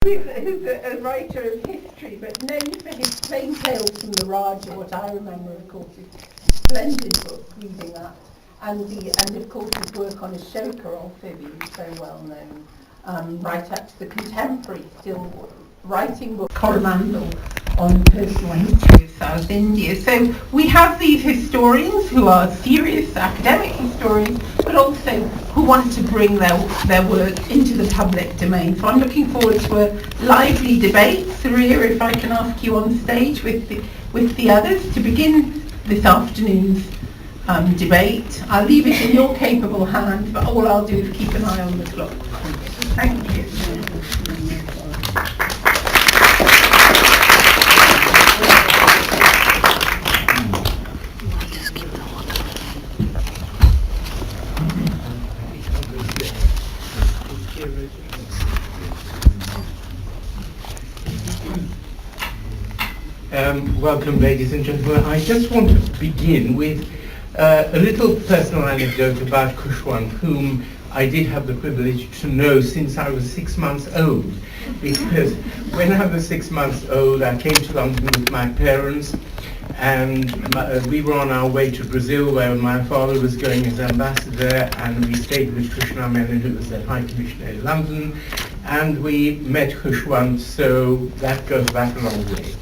who's a writer of history, but known for his Plain Tales from the Raja. What I remember, of course, is splendid book, reading that, and of course his work on Ashoka or Phoebe is so well known, right up to the contemporary, still writing book, Coromandel, on personal history of South India. So we have these historians who are serious academic historians, but also who want to bring their work into the public domain. So I'm looking forward to a lively debate. Zareer, if I can ask you on stage with the others to begin this afternoon's debate. I'll leave it in your capable hands, but all I'll do is keep an eye on the clock. Thank you. Welcome, ladies and gentlemen. I just want to begin with a little personal anecdote about Khushwant, whom I did have the privilege to know since I was 6 months old. Because when I was 6 months old, I came to London with my parents, and we were on our way to Brazil, where my father was going as ambassador, and we stayed with Krishna Menon, who was the High Commissioner in London, and we met Khushwant, so that goes back a long way.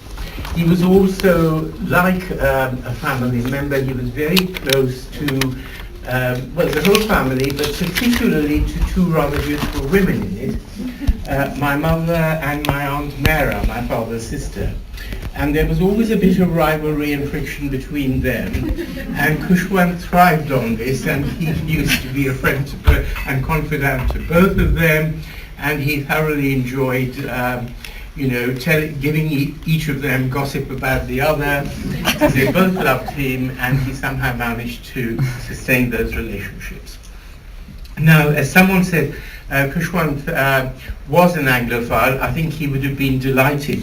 He was also, like a family member, he was very close to, the whole family, but particularly to two rather beautiful women in it, my mother and my Aunt Mara, my father's sister. And there was always a bit of rivalry and friction between them. And Khushwant thrived on this, and he used to be a friend and confidant to both of them, and he thoroughly enjoyed giving each of them gossip about the other. They both loved him, and he somehow managed to sustain those relationships. Now, as someone said, Khushwant was an Anglophile. I think he would have been delighted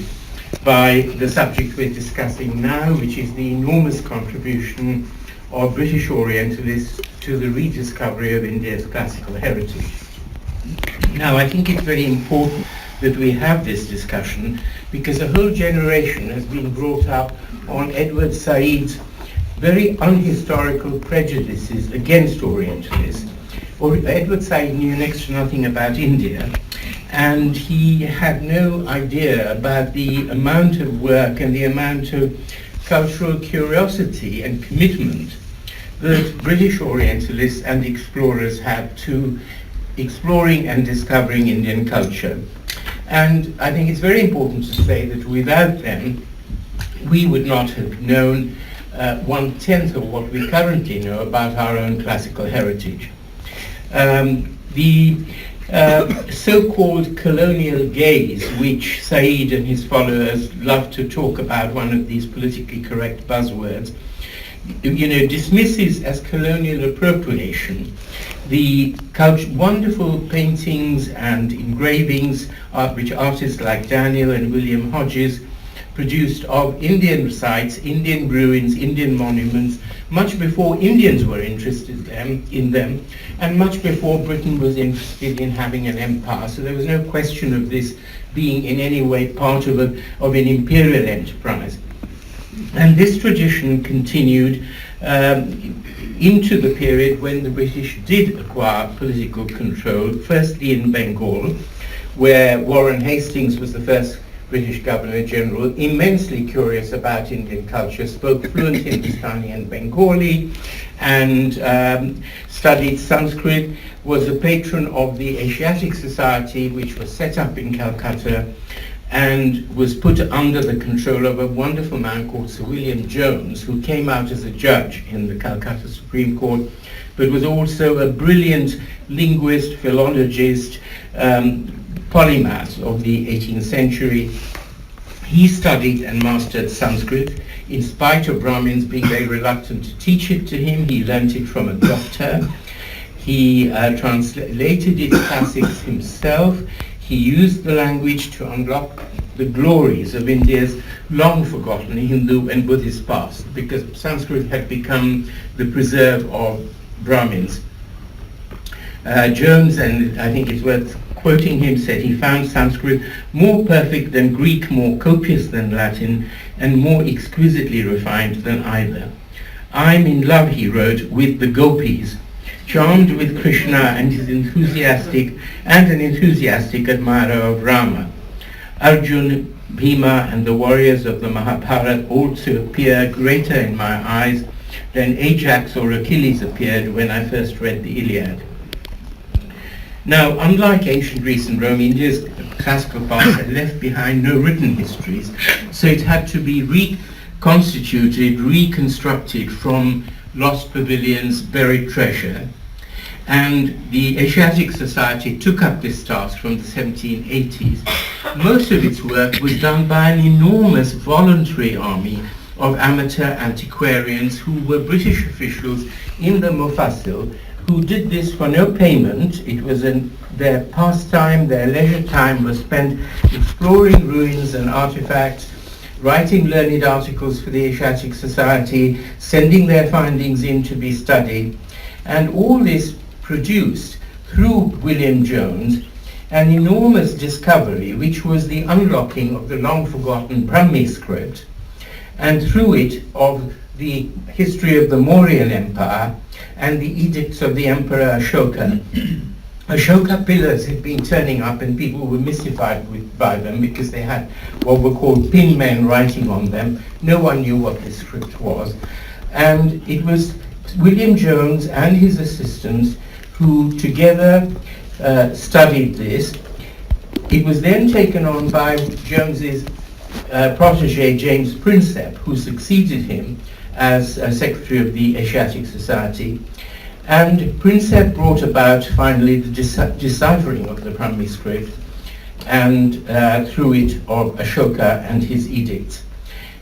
by the subject we're discussing now, which is the enormous contribution of British Orientalists to the rediscovery of India's classical heritage. Now, I think it's very important that we have this discussion because a whole generation has been brought up on Edward Said's very unhistorical prejudices against Orientalists. Edward Said knew next to nothing about India, and he had no idea about the amount of work and the amount of cultural curiosity and commitment that British Orientalists and explorers had to exploring and discovering Indian culture. And I think it's very important to say that without them, we would not have known 1/10 of what we currently know about our own classical heritage. The so-called colonial gaze, which Said and his followers love to talk about, one of these politically correct buzzwords, dismisses as colonial appropriation the wonderful paintings and engravings which artists like Daniel and William Hodges produced of Indian sites, Indian ruins, Indian monuments, much before Indians were interested in them, and much before Britain was interested in having an empire. So there was no question of this being in any way part of an imperial enterprise. And this tradition continued into the period when the British did acquire political control, firstly in Bengal, where Warren Hastings was the first British Governor-General, immensely curious about Indian culture, spoke fluent Hindustani and Bengali, and studied Sanskrit, was a patron of the Asiatic Society, which was set up in Calcutta, and was put under the control of a wonderful man called Sir William Jones, who came out as a judge in the Calcutta Supreme Court, but was also a brilliant linguist, philologist, polymath of the 18th century. He studied and mastered Sanskrit. In spite of Brahmins being very reluctant to teach it to him, he learnt it from a doctor. He translated its classics himself. He used the language to unlock the glories of India's long-forgotten Hindu and Buddhist past, because Sanskrit had become the preserve of Brahmins. Jones, and I think it's worth quoting him, said he found Sanskrit more perfect than Greek, more copious than Latin, and more exquisitely refined than either. I'm in love, he wrote, with the gopis, charmed with Krishna and an enthusiastic admirer of Rama. Arjun, Bhima, and the warriors of the Mahabharata also appear greater in my eyes than Ajax or Achilles appeared when I first read the Iliad. Now, unlike ancient Greece and Rome, India's classical past had left behind no written histories, so it had to be reconstituted, reconstructed from lost pavilions, buried treasure. And the Asiatic Society took up this task from the 1780s. Most of its work was done by an enormous voluntary army of amateur antiquarians who were British officials in the Mufassil, who did this for no payment. It was their pastime, their leisure time was spent exploring ruins and artifacts, writing learned articles for the Asiatic Society, sending their findings in to be studied, and all this produced, through William Jones, an enormous discovery, which was the unlocking of the long-forgotten Brahmi script, and through it of the history of the Mauryan Empire and the edicts of the Emperor Ashoka. Ashoka pillars had been turning up and people were mystified by them because they had what were called pin men writing on them. No one knew what this script was. And it was William Jones and his assistants who together studied this. It was then taken on by Jones's protege, James Prinsep, who succeeded him as Secretary of the Asiatic Society. And Prinsep brought about finally the deciphering of the Brahmi script and through it of Ashoka and his edicts.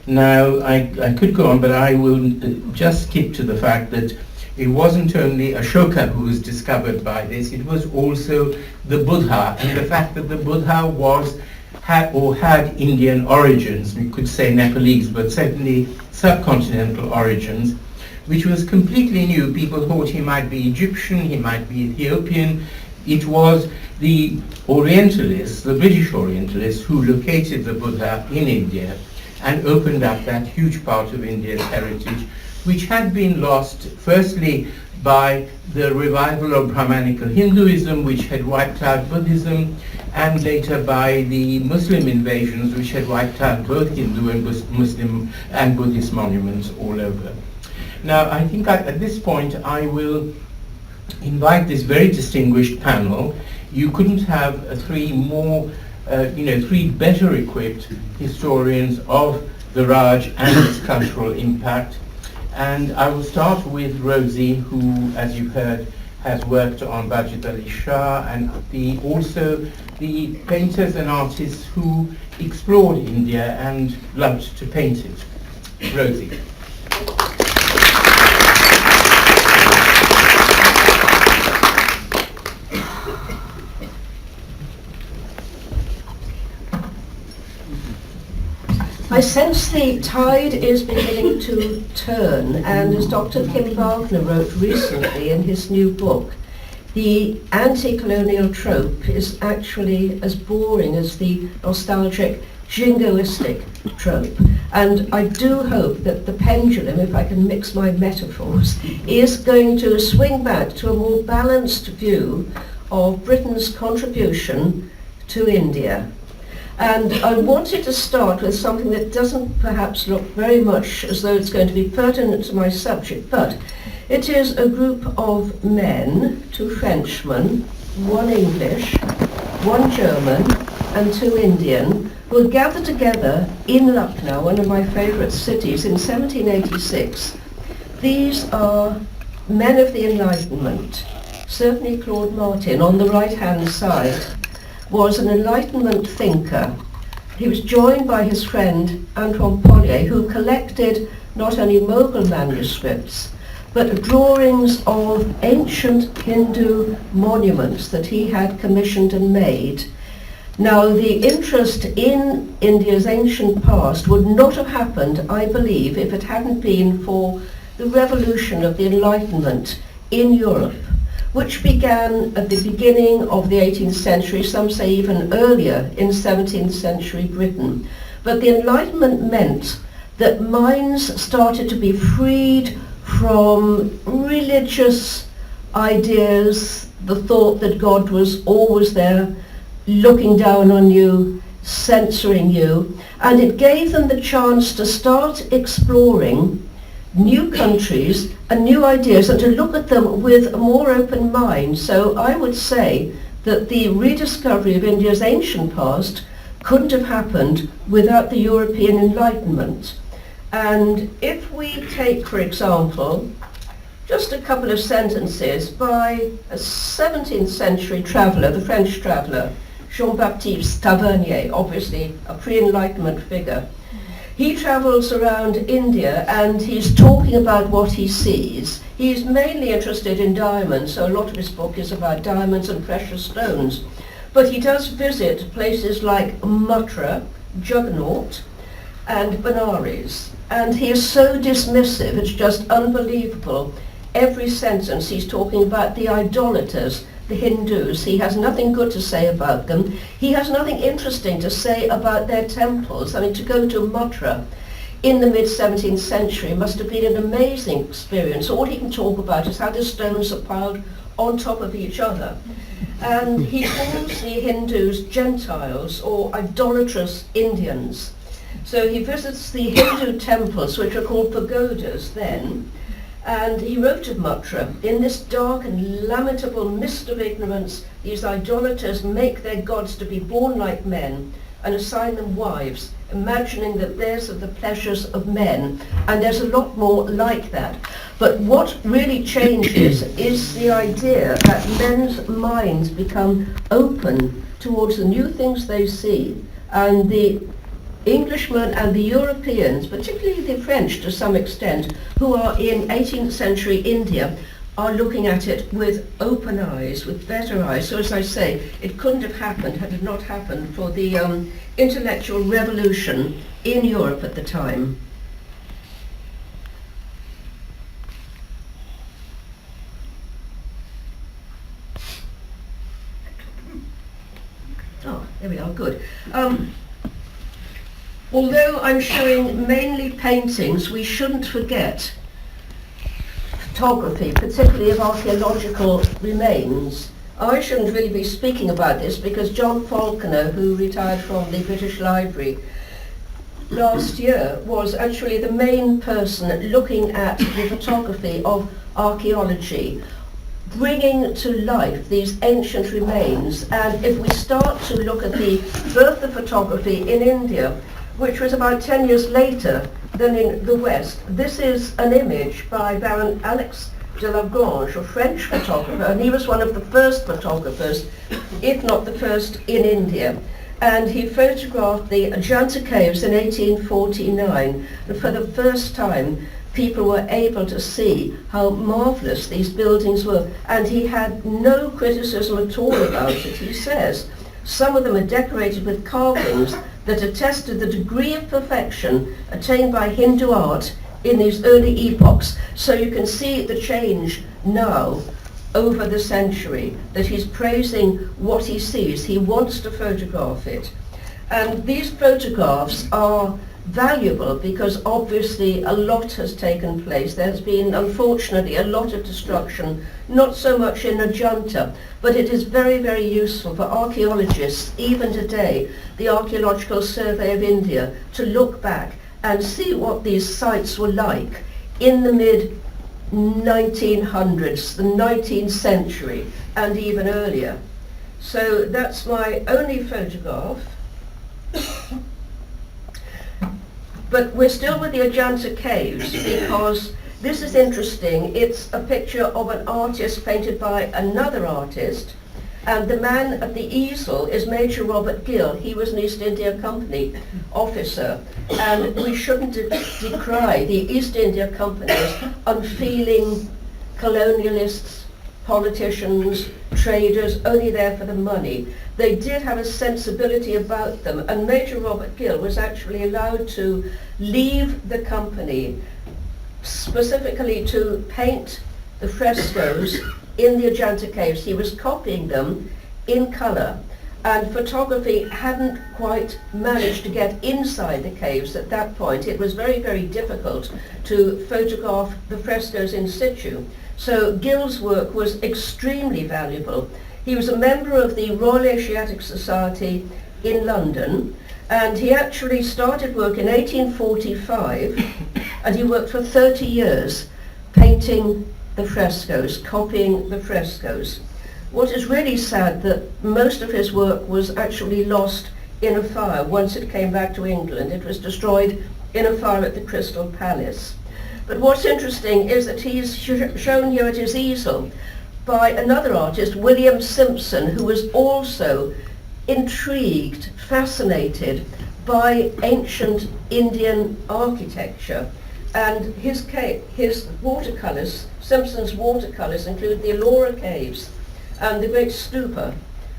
Now, I could go on, but I will just skip to the fact that it wasn't only Ashoka who was discovered by this, it was also the Buddha, and the fact that the Buddha had Indian origins, we could say Nepalese, but certainly subcontinental origins, which was completely new. People thought he might be Egyptian, he might be Ethiopian. It was the Orientalists, the British Orientalists, who located the Buddha in India and opened up that huge part of India's heritage, which had been lost firstly by the revival of Brahmanical Hinduism, which had wiped out Buddhism, and later by the Muslim invasions, which had wiped out both Hindu and Muslim and Buddhist monuments all over. Now, I think at this point I will invite this very distinguished panel. You couldn't have three better equipped historians of the Raj and its cultural impact. And I will start with Rosie, who, as you heard, has worked on Bajit Ali Shah and also the painters and artists who explored India and loved to paint it. Rosie. I sense the tide is beginning to turn, and as Dr. Kim Wagner wrote recently in his new book, the anti-colonial trope is actually as boring as the nostalgic jingoistic trope. And I do hope that the pendulum, if I can mix my metaphors, is going to swing back to a more balanced view of Britain's contribution to India. And I wanted to start with something that doesn't perhaps look very much as though it's going to be pertinent to my subject, but it is a group of men, 2 Frenchmen, 1 English, 1 German, and 2 Indian, who were gathered together in Lucknow, one of my favourite cities, in 1786. These are men of the Enlightenment. Certainly Claude Martin, on the right-hand side, was an Enlightenment thinker. He was joined by his friend Antoine Pollier, who collected not only Mughal manuscripts, but drawings of ancient Hindu monuments that he had commissioned and made. Now, the interest in India's ancient past would not have happened, I believe, if it hadn't been for the revolution of the Enlightenment in Europe, which began at the beginning of the 18th century, some say even earlier, in 17th century Britain. But the Enlightenment meant that minds started to be freed from religious ideas, the thought that God was always there, looking down on you, censoring you, and it gave them the chance to start exploring new countries and new ideas and to look at them with a more open mind. So I would say that the rediscovery of India's ancient past couldn't have happened without the European Enlightenment. And if we take, for example, just a couple of sentences by a 17th century traveller, the French traveller, Jean-Baptiste Tavernier, obviously a pre-Enlightenment figure. He travels around India and he's talking about what he sees. He's mainly interested in diamonds, so a lot of his book is about diamonds and precious stones. But he does visit places like Mathura, Juggernaut, and Benares. And he is so dismissive, it's just unbelievable. Every sentence he's talking about the idolaters, the Hindus. He has nothing good to say about them. He has nothing interesting to say about their temples. I mean, to go to Mathura in the mid-17th century must have been an amazing experience. All he can talk about is how the stones are piled on top of each other. And he calls the Hindus Gentiles or idolatrous Indians. So he visits the Hindu temples, which are called pagodas then, and he wrote of Mathura, in this dark and lamentable mist of ignorance, these idolaters make their gods to be born like men and assign them wives, imagining that theirs are the pleasures of men. And there's a lot more like that. But what really changes is the idea that men's minds become open towards the new things they see, and the Englishmen and the Europeans, particularly the French to some extent, who are in 18th century India, are looking at it with open eyes, with better eyes. So as I say, it couldn't have happened had it not happened for the intellectual revolution in Europe at the time. Oh, there we are, good. Although I'm showing mainly paintings, we shouldn't forget photography, particularly of archaeological remains. I shouldn't really be speaking about this because John Falconer, who retired from the British Library last year, was actually the main person looking at the photography of archaeology, bringing to life these ancient remains. And if we start to look at the birth of photography in India, which was about 10 years later than in the West. This is an image by Baron Alex de Lagrange, a French photographer, and he was one of the first photographers, if not the first, in India. And he photographed the Ajanta caves in 1849, and for the first time people were able to see how marvellous these buildings were, and he had no criticism at all about it. He says, some of them are decorated with carvings that attested the degree of perfection attained by Hindu art in these early epochs. So you can see the change now over the century, that he's praising what he sees. He wants to photograph it. And these photographs are valuable because obviously a lot has taken place. There's been, unfortunately, a lot of destruction, not so much in Ajanta, but it is very, very useful for archaeologists, even today, the Archaeological Survey of India, to look back and see what these sites were like in the mid-1900s, the 19th century, and even earlier. So that's my only photograph. But we're still with the Ajanta caves because this is interesting. It's a picture of an artist painted by another artist, and the man at the easel is Major Robert Gill. He was an East India Company officer, and we shouldn't decry the East India Company's unfeeling colonialists, politicians, traders, only there for the money. They did have a sensibility about them, and Major Robert Gill was actually allowed to leave the company specifically to paint the frescoes in the Ajanta caves. He was copying them in colour, and photography hadn't quite managed to get inside the caves at that point. It was very, very difficult to photograph the frescoes in situ. So Gill's work was extremely valuable. He was a member of the Royal Asiatic Society in London, and he actually started work in 1845, and he worked for 30 years painting the frescoes, copying the frescoes. What is really sad that most of his work was actually lost in a fire once it came back to England. It was destroyed in a fire at the Crystal Palace. But what's interesting is that he's shown here at his easel by another artist, William Simpson, who was also intrigued, fascinated by ancient Indian architecture. And his watercolours, Simpson's watercolours, include the Ellora Caves and the great stupa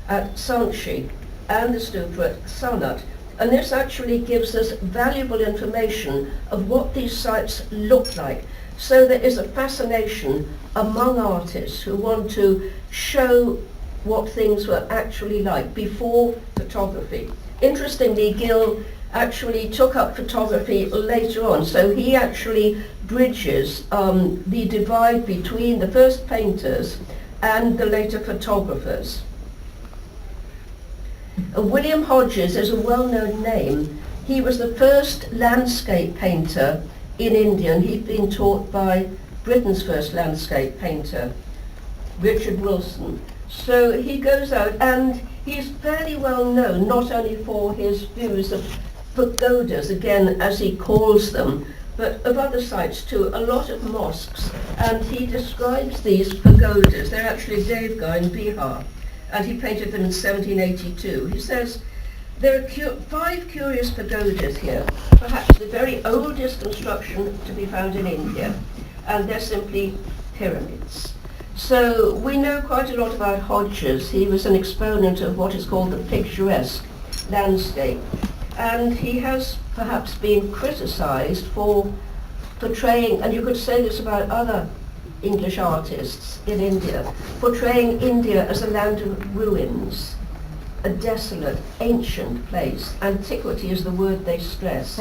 at Sanchi and the stupa at Sanat. And this actually gives us valuable information of what these sites look like. So there is a fascination among artists who want to show what things were actually like before photography. Interestingly, Gill actually took up photography later on, so he actually bridges the divide between the first painters and the later photographers. William Hodges is a well-known name. He was the first landscape painter in India, and he'd been taught by Britain's first landscape painter, Richard Wilson. So he goes out, and he's fairly well known not only for his views of pagodas, again as he calls them, but of other sites too, a lot of mosques. And he describes these pagodas. They're actually Devgarh in Bihar, and he painted them in 1782. He says, there are 5 curious pagodas here, perhaps the very oldest construction to be found in India, and they're simply pyramids. So we know quite a lot about Hodges. He was an exponent of what is called the picturesque landscape, and he has perhaps been criticised for portraying, and you could say this about other English artists in India, portraying India as a land of ruins, a desolate, ancient place. Antiquity is the word they stress.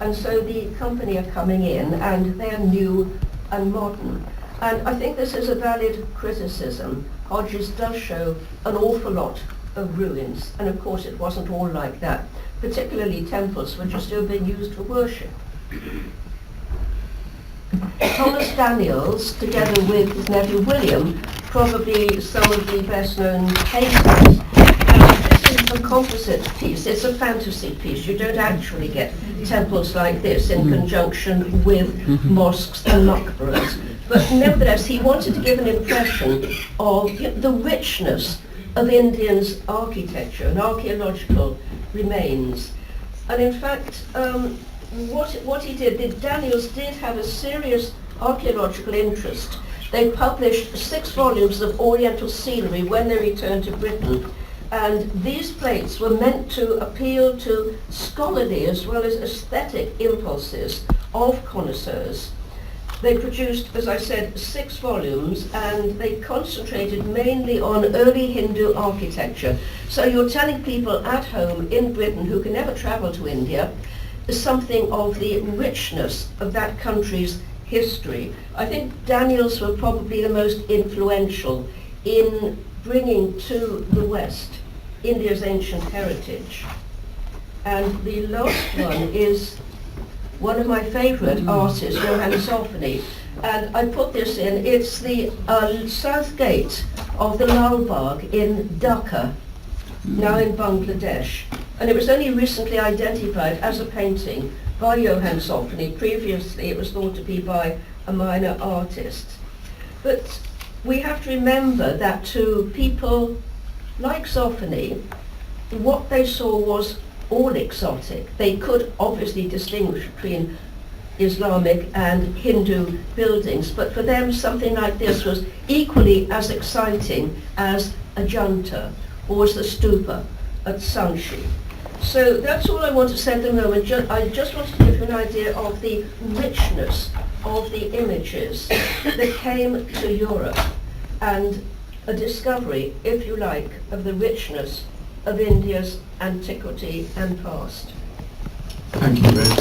And so the company are coming in, and they're new and modern. And I think this is a valid criticism. Hodges does show an awful lot of ruins, and of course it wasn't all like that, particularly temples which are still being used for worship. Thomas Daniels, together with his nephew William, probably some of the best known painters. This is a composite piece, it's a fantasy piece. You don't actually get temples like this in conjunction with mosques and maqbaras. But nevertheless, he wanted to give an impression of the richness of Indians' architecture and archaeological remains. And in fact, what he did, Daniels did have a serious archaeological interest. They published 6 volumes of Oriental scenery when they returned to Britain. And these plates were meant to appeal to scholarly as well as aesthetic impulses of connoisseurs. They produced, as I said, 6 volumes, and they concentrated mainly on early Hindu architecture. So you're telling people at home in Britain who can never travel to India something of the richness of that country's history. I think Daniels were probably the most influential in bringing to the West India's ancient heritage. And the last one is one of my favourite artists, Johann Zoffany, and I put this in. It's the south gate of the Lal Bagh in Dhaka, now in Bangladesh, and it was only recently identified as a painting by Johann Zoffany. Previously it was thought to be by a minor artist. But we have to remember that to people like Zoffany, what they saw was all exotic. They could obviously distinguish between Islamic and Hindu buildings, but for them something like this was equally as exciting as Ajanta or as the stupa at Sanchi. So that's all I want to say at the moment. I just wanted to give you an idea of the richness of the images that came to Europe. and a discovery, if you like, of the richness of India's antiquity and past. Thank you, Rose.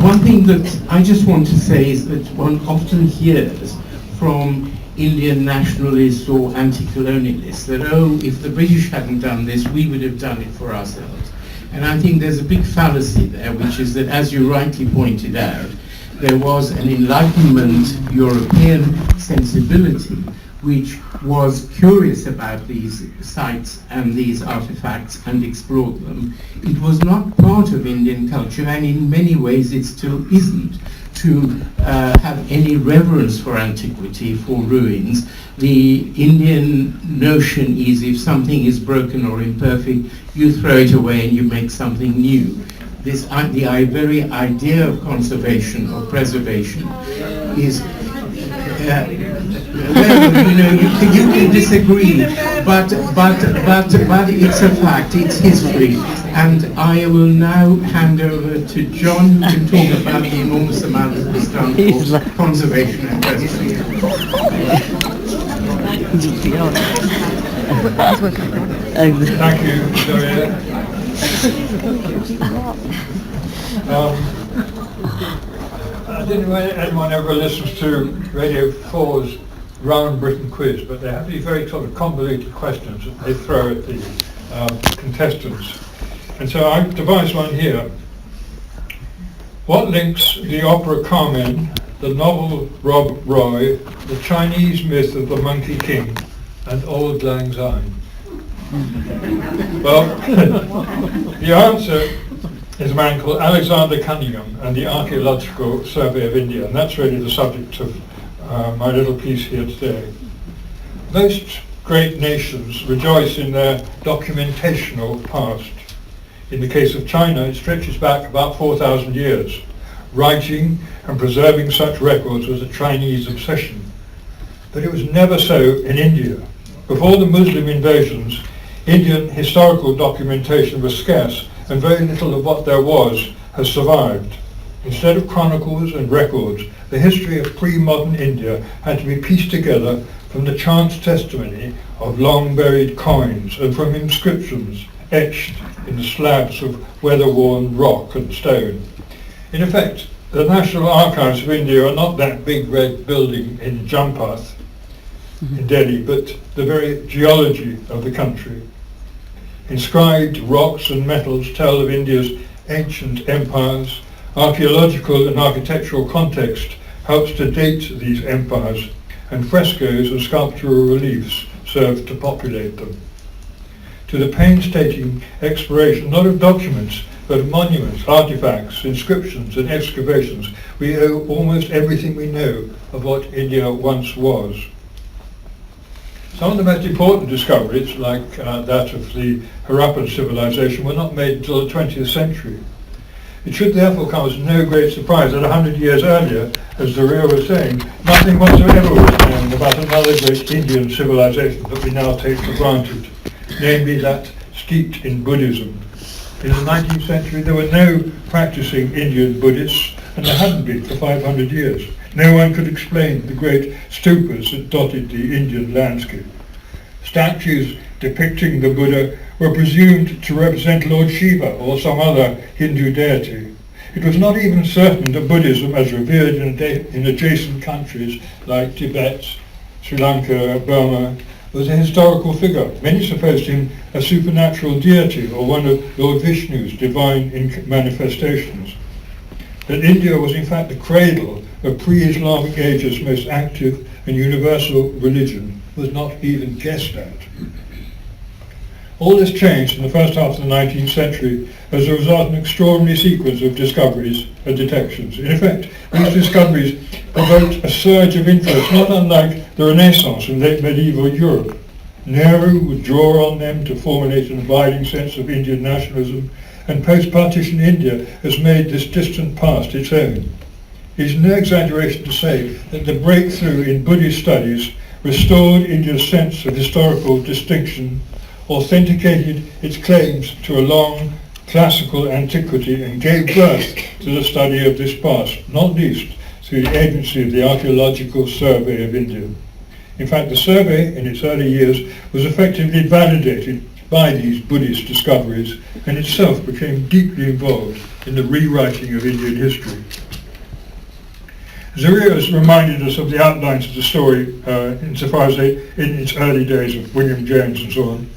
One thing that I just want to say is that one often hears from Indian nationalists or anti-colonialists that, oh, if the British hadn't done this, we would have done it for ourselves. And I think there's a big fallacy there, which is that, as you rightly pointed out, there was an Enlightenment European sensibility which was curious about these sites and these artifacts and explored them. It was not part of Indian culture, and in many ways it still isn't, to have any reverence for antiquity, for ruins. The Indian notion is if something is broken or imperfect, you throw it away and you make something new. The very idea of conservation or preservation is well, you know, you can disagree, but it's a fact, it's history. And I will now hand over to John, who can talk about the enormous amount that was done for conservation and preservation. Thank you, Zareer. I don't know whether anyone ever listens to Radio 4's Round Britain quiz, but they have these very sort of convoluted questions that they throw at the contestants. And so I've devised one here. What links the opera Carmen, the novel Rob Roy, the Chinese myth of the Monkey King, and Auld Lang Syne? Well, the answer is a man called Alexander Cunningham and the Archaeological Survey of India, and that's really the subject of my little piece here today. Most great nations rejoice in their documentational past. In the case of China, it stretches back about 4,000 years. Writing and preserving such records was a Chinese obsession. But it was never so in India. Before the Muslim invasions, Indian historical documentation was scarce, and very little of what there was has survived. Instead of chronicles and records, the history of pre-modern India had to be pieced together from the chance testimony of long-buried coins and from inscriptions etched in the slabs of weather-worn rock and stone. In effect, the National Archives of India are not that big red building in Jampath in Delhi, but the very geology of the country. Inscribed rocks and metals tell of India's ancient empires. Archaeological and architectural context helps to date these empires, and frescoes and sculptural reliefs serve to populate them. To the painstaking exploration not of documents, but of monuments, artifacts, inscriptions and excavations, we owe almost everything we know of what India once was. Some of the most important discoveries, like that of the Harappan civilization, were not made until the 20th century. It should therefore come as no great surprise that 100 years earlier, as Zareer was saying, nothing whatsoever was known about another great Indian civilization that we now take for granted, namely that steeped in Buddhism. In the 19th century there were no practicing Indian Buddhists, and there hadn't been for 500 years. No one could explain the great stupas that dotted the Indian landscape. Statues depicting the Buddha were presumed to represent Lord Shiva or some other Hindu deity. It was not even certain that Buddhism, as revered in adjacent countries like Tibet, Sri Lanka, Burma, was a historical figure. Many supposed him a supernatural deity or one of Lord Vishnu's divine manifestations. That India was in fact the cradle of pre-Islamic age's most active and universal religion was not even guessed at. All this changed in the first half of the 19th century as a result of an extraordinary sequence of discoveries and detections. In effect, these discoveries provoked a surge of interest not unlike the Renaissance in late medieval Europe. Nehru would draw on them to formulate an abiding sense of Indian nationalism, and post-partition India has made this distant past its own. It is no exaggeration to say that the breakthrough in Buddhist studies restored India's sense of historical distinction, authenticated its claims to a long classical antiquity, and gave birth to the study of this past, not least through the agency of the Archaeological Survey of India. In fact, the survey in its early years was effectively validated by these Buddhist discoveries and itself became deeply involved in the rewriting of Indian history. Zareer has reminded us of the outlines of the story insofar as in its early days of William Jones and so on,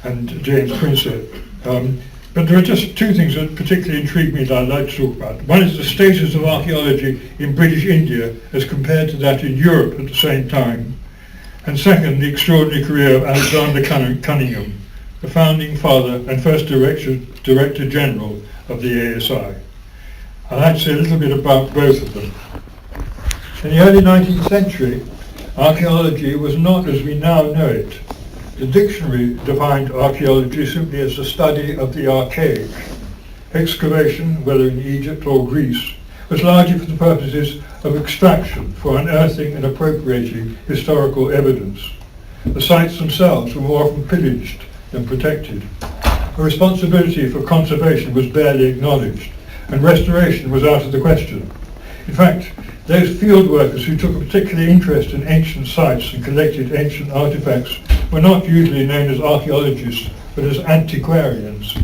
and James Prinsep. But there are just two things that particularly intrigue me that I'd like to talk about. One is the status of archaeology in British India as compared to that in Europe at the same time. And second, the extraordinary career of Alexander Cunningham, the founding father and first Director General of the ASI. I'd like to say a little bit about both of them. In the early 19th century, archaeology was not as we now know it. The dictionary defined archaeology simply as the study of the archaic. Excavation, whether in Egypt or Greece, was largely for the purposes of extraction, for unearthing and appropriating historical evidence. The sites themselves were more often pillaged than protected. A responsibility for conservation was barely acknowledged, and restoration was out of the question. In fact, those field workers who took a particular interest in ancient sites and collected ancient artifacts were not usually known as archaeologists, but as antiquarians.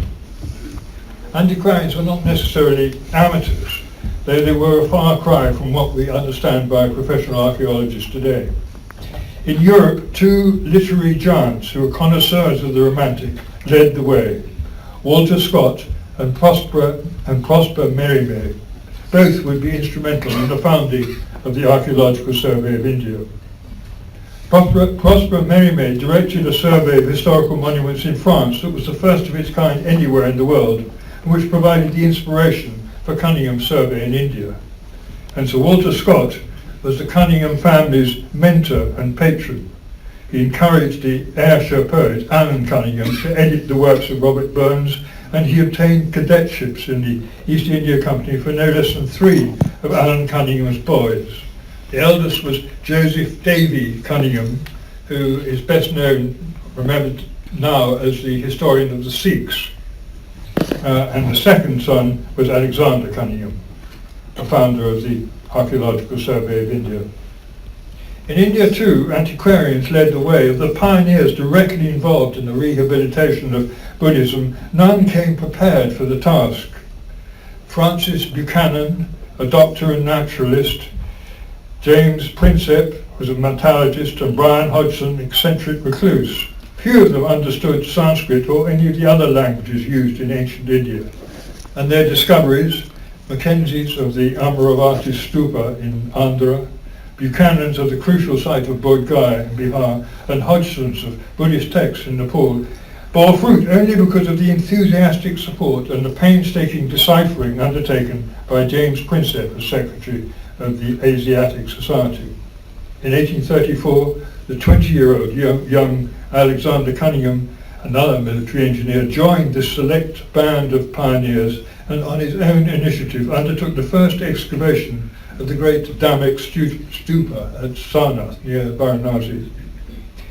Antiquarians were not necessarily amateurs, though they were a far cry from what we understand by professional archaeologists today. In Europe, two literary giants who were connoisseurs of the Romantic led the way, Walter Scott and Prosper Mérimée. Both would be instrumental in the founding of the Archaeological Survey of India. Prosper Mérimée directed a survey of historical monuments in France that was the first of its kind anywhere in the world, and which provided the inspiration for Cunningham's survey in India. And Sir Walter Scott was the Cunningham family's mentor and patron. He encouraged the Ayrshire poet Alan Cunningham to edit the works of Robert Burns, and he obtained cadetships in the East India Company for no less than 3 of Alan Cunningham's boys. The eldest was Joseph Davy Cunningham, who is best known, remembered now, as the historian of the Sikhs. And the second son was Alexander Cunningham, the founder of the Archaeological Survey of India. In India too, antiquarians led the way. Of the pioneers directly involved in the rehabilitation of Buddhism, none came prepared for the task. Francis Buchanan, a doctor and naturalist, James Prinsep was a metallurgist, and Brian Hodgson, eccentric recluse. Few of them understood Sanskrit or any of the other languages used in ancient India. And their discoveries, Mackenzie's of the Amaravati Stupa in Andhra, Buchanan's of the crucial site of Bodh Gaya in Bihar, and Hodgson's of Buddhist texts in Nepal, bore fruit only because of the enthusiastic support and the painstaking deciphering undertaken by James Prinsep as Secretary of the Asiatic Society. In 1834, the 20-year-old young Alexander Cunningham, another military engineer, joined this select band of pioneers and on his own initiative undertook the first excavation of the great Dhamek stupa at Sarnath near Varanasi.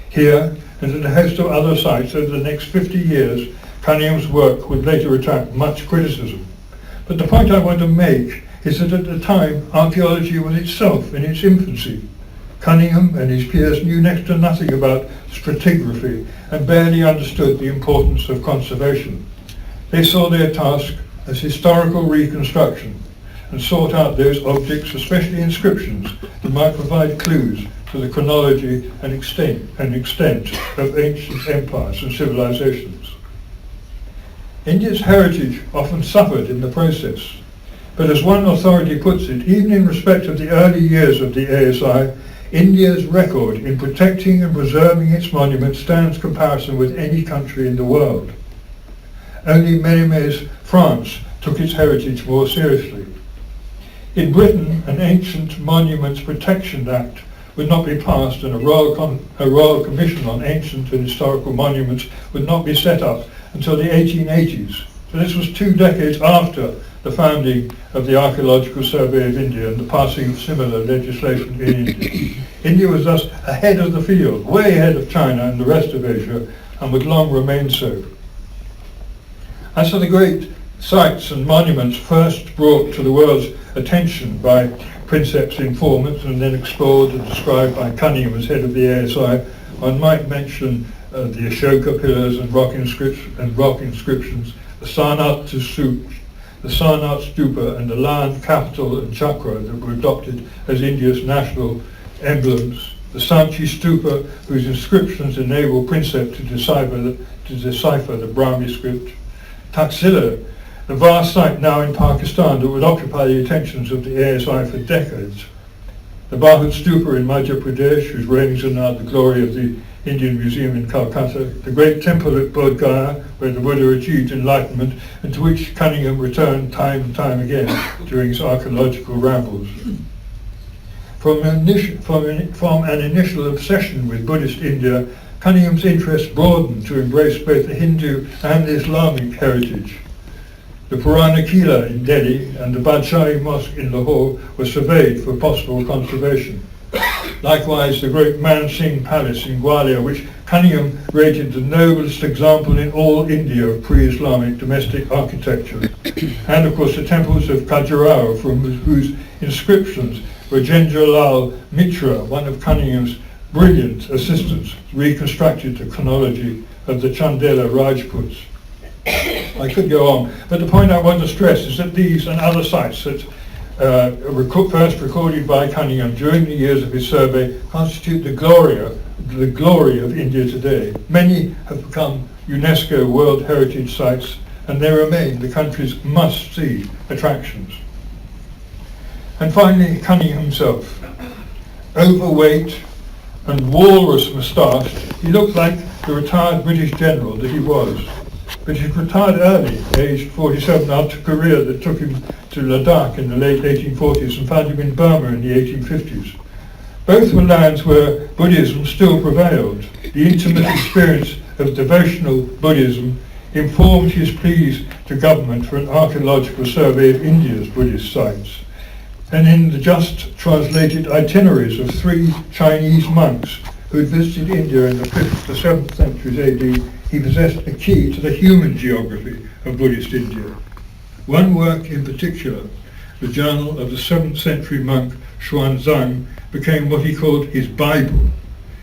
Here, and at a host of other sites over the next 50 years, Cunningham's work would later attract much criticism. But the point I want to make is that at the time, archaeology was itself in its infancy. Cunningham and his peers knew next to nothing about stratigraphy and barely understood the importance of conservation. They saw their task as historical reconstruction and sought out those objects, especially inscriptions, that might provide clues to the chronology and extent of ancient empires and civilizations. India's heritage often suffered in the process, but as one authority puts it, even in respect of the early years of the ASI, India's record in protecting and preserving its monuments stands comparison with any country in the world. Only Mérimée's France took its heritage more seriously. In Britain, an Ancient Monuments Protection Act would not be passed, and a Royal Commission on Ancient and Historical Monuments would not be set up until the 1880s. So this was 2 decades after the founding of the Archaeological Survey of India and the passing of similar legislation in India. India was thus ahead of the field, way ahead of China and the rest of Asia, and would long remain so. As for the great sites and monuments first brought to the world's attention by Princeps informants and then explored and described by Cunningham as head of the ASI. One might mention the Ashoka pillars and rock inscriptions, the Sarnath Stupa and the lion capital and chakra that were adopted as India's national emblems, the Sanchi Stupa, whose inscriptions enable Princeps to decipher the Brahmi script, Taxila, the vast site now in Pakistan that would occupy the attentions of the ASI for decades, the Bahut Stupa in Madhya Pradesh, whose railings are now the glory of the Indian Museum in Calcutta, the great temple at Bodh Gaya, where the Buddha achieved enlightenment, and to which Cunningham returned time and time again during his archaeological rambles. From an initial obsession with Buddhist India, Cunningham's interest broadened to embrace both the Hindu and the Islamic heritage. The Purana Kila in Delhi and the Badshahi Mosque in Lahore were surveyed for possible conservation. Likewise, the great Man Singh Palace in Gwalior, which Cunningham rated the noblest example in all India of pre-Islamic domestic architecture. And of course the temples of Khajuraho, from whose inscriptions Rajendra Lal Mitra, one of Cunningham's brilliant assistants, reconstructed the chronology of the Chandela Rajputs. I could go on, but the point I want to stress is that these and other sites that first recorded by Cunningham during the years of his survey constitute the glory of India today. Many have become UNESCO World Heritage Sites, and they remain the country's must-see attractions. And finally, Cunningham himself. Overweight and walrus-moustached, he looked like the retired British general that he was. But he retired early, aged 47, after a career that took him to Ladakh in the late 1840s and found him in Burma in the 1850s. Both were lands where Buddhism still prevailed. The intimate experience of devotional Buddhism informed his pleas to government for an archaeological survey of India's Buddhist sites. And in the just translated itineraries of 3 Chinese monks who had visited India in the 5th to 7th centuries AD, he possessed a key to the human geography of Buddhist India. One work in particular, the journal of the 7th century monk Khushwant Singh, became what he called his Bible.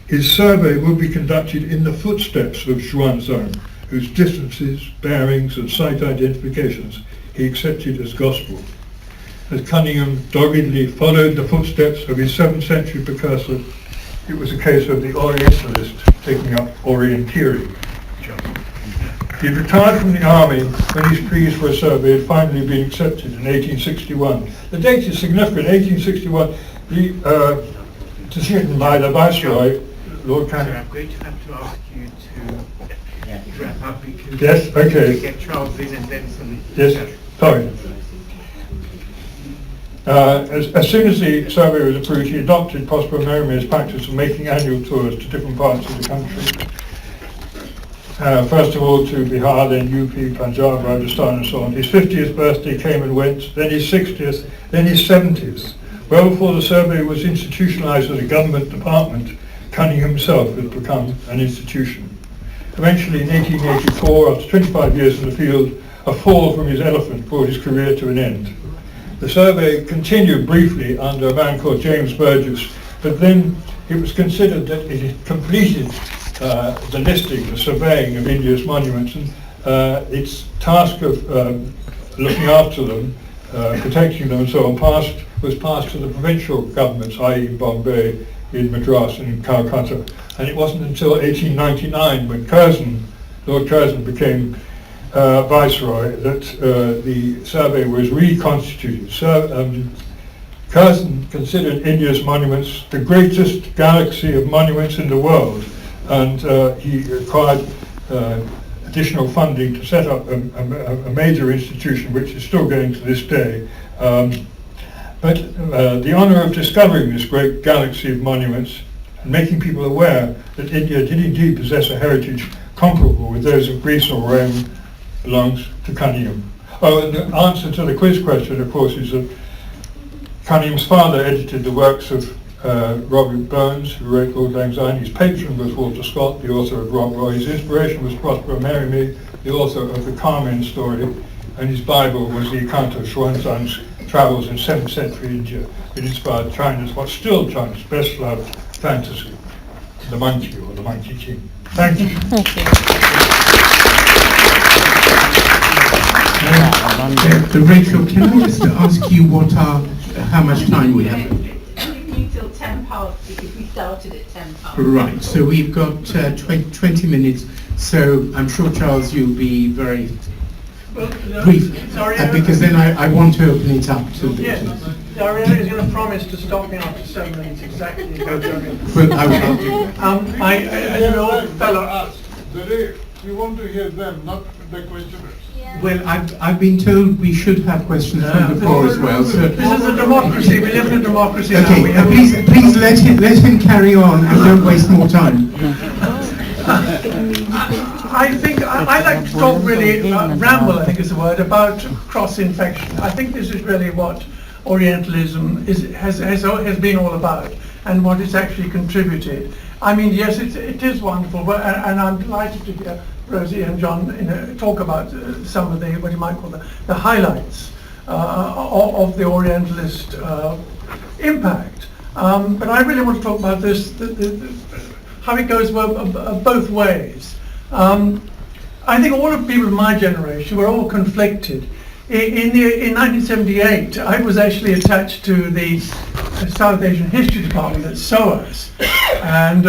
His survey would be conducted in the footsteps of Khushwant Singh, whose distances, bearings and site identifications he accepted as gospel. As Cunningham doggedly followed the footsteps of his 7th century precursor, it was a case of the Orientalist taking up Orienteering. He had retired from the army when his pleas for a survey had finally been accepted in 1861. The date is significant. 1861, the decision by the Viceroy, Lord Canning. I'm going to have to ask you to wrap up because yes, okay. we get Charles in and then some. Yes, sorry. As soon as the survey was approved, he adopted Prosper Merrimer's practice of making annual tours to different parts of the country. First of all to Bihar, then UP, Punjab, Rajasthan and so on. His 50th birthday came and went, then his 60th, then his 70th. Well before the survey was institutionalized as a government department, Cunningham himself had become an institution. Eventually in 1884, after 25 years in the field, a fall from his elephant brought his career to an end. The survey continued briefly under a man called James Burgess, but then it was considered that it had completed the listing, the surveying of India's monuments, and its task of looking after them, protecting them and so on, was passed to the provincial governments, i.e. Bombay, in Madras and in Calcutta. And it wasn't until 1899 when Lord Curzon became Viceroy that the survey was reconstituted. Curzon considered India's monuments the greatest galaxy of monuments in the world, and he required additional funding to set up a major institution which is still going to this day. But the honour of discovering this great galaxy of monuments and making people aware that India did indeed possess a heritage comparable with those of Greece or Rome belongs to Cunningham. Oh, and the answer to the quiz question, of course, is that Cunningham's father edited the works of Robert Burns, who wrote Lord Lang Syne. His patron was Walter Scott, the author of Rob Roy. His inspiration was Prosper Mérimée, the author of the Carmen story. and his Bible was the account of Khushwant Singh's travels in 7th century India. It inspired China's, what's still China's best loved fantasy, The Monkey or The Monkey King. Thank you. Thank you. Rachel, can I just ask you how much time we have? Only till 10 past because we started at 10 past. Right, so we've got 20 minutes, so I'm sure, Charles, you'll be very brief, because then I want to open it up to the... Yes, Zareer is going to promise to stop me after 7 minutes exactly. Well, I will do that. An old fellow. Zareer, we want to hear them, not the questioners. Well, I've been told we should have questions from the floor as well. So This is a democracy. We live in a democracy now. okay, We have please let him carry on and don't waste more time. I think I like to talk really, ramble I think is the word, about cross-infection. I think this is really what Orientalism has been all about and what it's actually contributed. I mean, yes, it is wonderful, but, and I'm delighted to hear Rosie and John talk about some of the, what you might call the highlights of the Orientalist impact. But I really want to talk about this, how it goes both ways. I think all of the people of my generation were all conflicted. In 1978, I was actually attached to the South Asian History Department at SOAS, and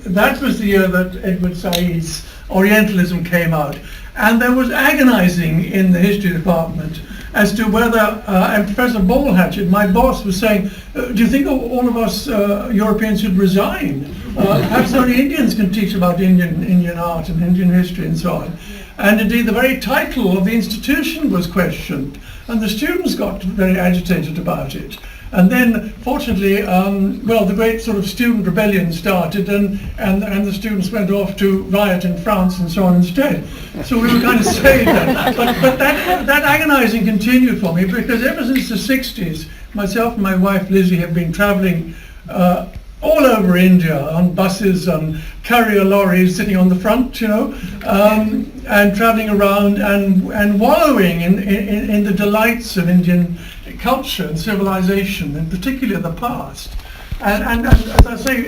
that was the year that Edward Said's Orientalism came out, and there was agonizing in the History Department as to whether, and Professor Ballhatchet, my boss, was saying, do you think all of us Europeans should resign? Perhaps only Indians can teach about Indian art and Indian history and so on. And indeed, the very title of the institution was questioned, and the students got very agitated about it. And then, fortunately, the great sort of student rebellion started, and the students went off to riot in France and so on instead. So we were kind of saved then. But that agonizing continued for me, because ever since the 60s, myself and my wife Lizzie have been traveling all over India on buses, on carrier lorries sitting on the front, and traveling around and wallowing in the delights of Indian culture and civilization, and particularly the past. And as I say,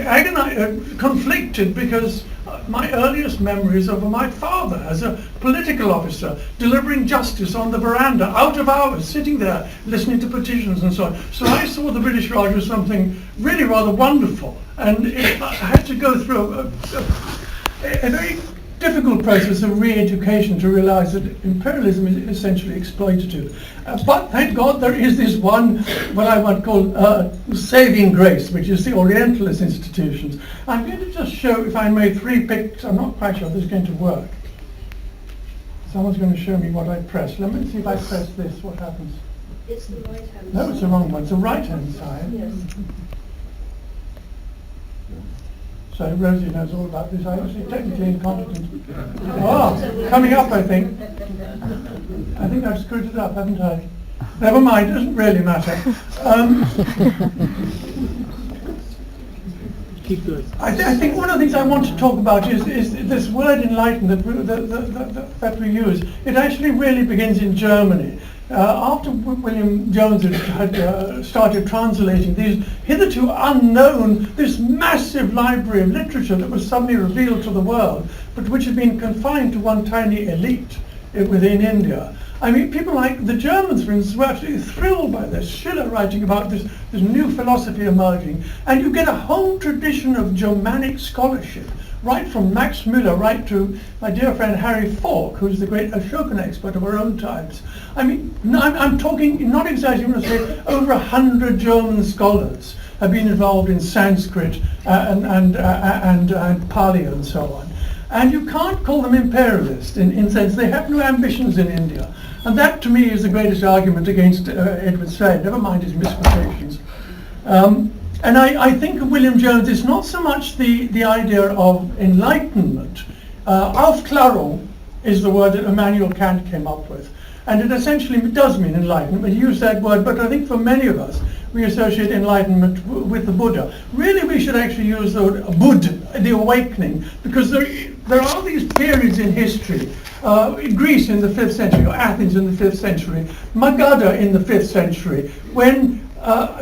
conflicted, because my earliest memories of my father as a political officer delivering justice on the veranda, out of hours, sitting there listening to petitions and so on. So I saw the British Raj as something really rather wonderful, and I had to go through a very difficult process of re-education to realize that imperialism is essentially exploitative. But thank God there is this one, what I might call saving grace, which is the Orientalist institutions. I'm going to just show, if I may, 3 pictures. I'm not quite sure this is going to work. Someone's going to show me what I press. Let me see if I press this, what happens. It's the right hand. No, it's the wrong one. It's the right-hand side. Yes. So Rosie knows all about this. I'm actually technically incompetent. Oh, coming up, I think. I think I've screwed it up, haven't I? Never mind, it doesn't really matter. Keep going. I think one of the things I want to talk about is this word enlightened that we use. It actually really begins in Germany. After William Jones had started translating these hitherto unknown, this massive library of literature that was suddenly revealed to the world, but which had been confined to one tiny elite within India. I mean, people like the Germans, for instance, were absolutely thrilled by this. Schiller writing about this new philosophy emerging, and you get a whole tradition of Germanic scholarship, right from Max Müller right to my dear friend Harry Falk, who's the great Ashokan expert of our own times. I mean, I'm talking, not exaggerating when I say, over 100 German scholars have been involved in Sanskrit and Pali and so on. And you can't call them imperialist in sense they have no ambitions in India. And that to me is the greatest argument against Edward Said, never mind his misquotations. And I think of William Jones, it's not so much the idea of enlightenment. Aufklärung is the word that Immanuel Kant came up with. And it essentially does mean enlightenment. He used that word, but I think for many of us, we associate enlightenment with the Buddha. Really, we should actually use the word Buddha, the awakening, because there are these periods in history, Greece in the 5th century, or Athens in the 5th century, Magadha in the 5th century, when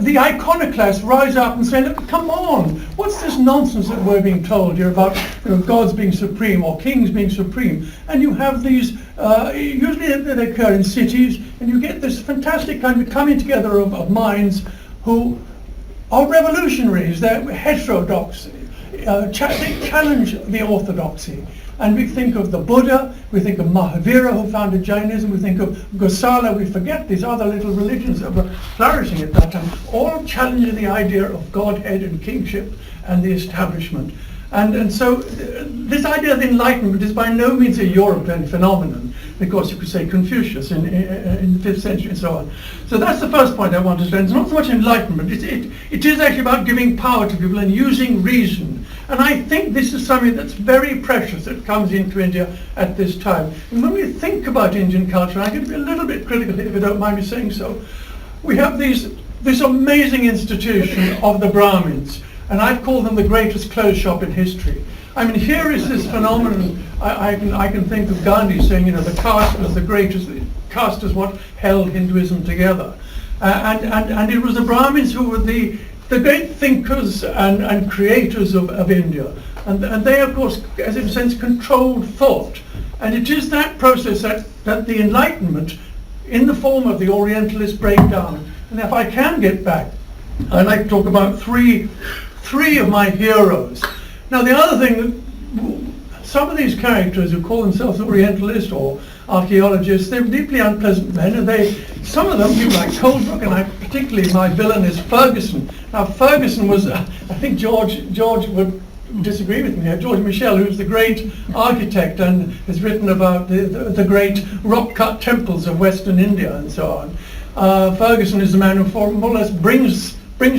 the iconoclasts rise up and say, look, come on, what's this nonsense that we're being told here about gods being supreme or kings being supreme? And you have these, usually they occur in cities, and you get this fantastic kind of coming together of minds who are revolutionaries. They're heterodox. They challenge the orthodoxy. And we think of the Buddha, we think of Mahavira who founded Jainism, we think of Gosala, we forget these other little religions that were flourishing at that time, all challenging the idea of Godhead and kingship and the establishment. And so this idea of enlightenment is by no means a European phenomenon, because you could say Confucius in the 5th century and so on. So that's the first point I want to say. It's not so much enlightenment, it is actually about giving power to people and using reason. And I think this is something that's very precious that comes into India at this time. And when we think about Indian culture, I'm going to be a little bit critical if you don't mind me saying so, we have this amazing institution of the Brahmins. And I've called them the greatest clothes shop in history. I mean, here is this phenomenon. I can think of Gandhi saying, the caste was the greatest. Caste is what held Hinduism together, and it was the Brahmins who were the great thinkers and creators of India, and they, of course, as in a sense, controlled thought. And it is that process that the Enlightenment, in the form of the Orientalists, break down. And if I can get back, I'd like to talk about three of my heroes. Now, the other thing, some of these characters who call themselves Orientalists or archaeologists, they're deeply unpleasant men, and some of them, like Coldbrook, and particularly my villain is Ferguson. Now, Ferguson was, I think George would disagree with me here, George Michel, who's the great architect and has written about the great rock-cut temples of Western India and so on. Ferguson is the man who more or less brings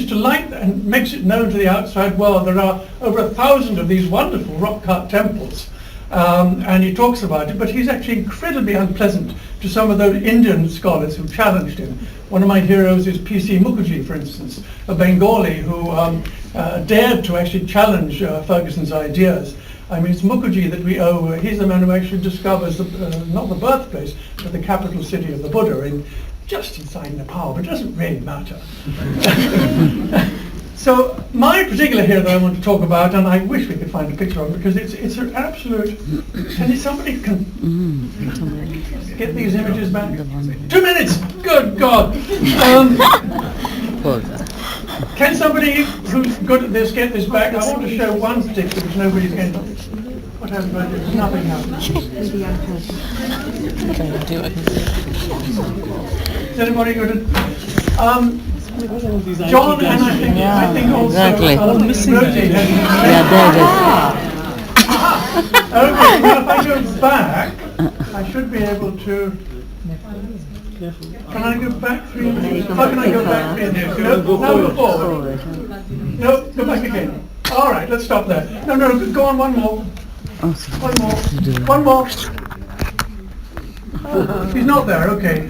to light and makes it known to the outside world. There are over 1,000 of these wonderful rock-cut temples, and he talks about it, but he's actually incredibly unpleasant to some of those Indian scholars who challenged him. One of my heroes is P.C. Mukherjee, for instance, a Bengali who dared to actually challenge Ferguson's ideas. I mean, it's Mukherjee that we owe. He's the man who actually discovers not the birthplace, but the capital city of the Buddha just inside Nepal, but it doesn't really matter. So my particular hero that I want to talk about, and I wish we could find a picture of it, because it's an absolute. Can somebody get these images back? 2 minutes. Good God. Can somebody who's good at this get this back? I want to show one particular which nobody's going to. What happens right here? Nothing happens. Is anybody good at? John and I think also exactly. Rosie has. Okay, well, if I go back, I should be able to. Can I go back 3 minutes? How can I go back 3 minutes? No, go forward. No, go back again. All right, let's stop there. No, go on one more. One more. He's not there, okay.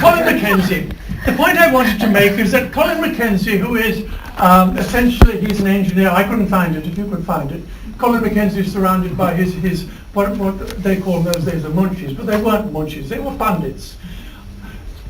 Colin Mackenzie. The point I wanted to make is that Colin Mackenzie, who is essentially, he's an engineer. I couldn't find it, if you could find it. Colin Mackenzie is surrounded by his what they call in those days the munchies, but they weren't munchies, they were pundits.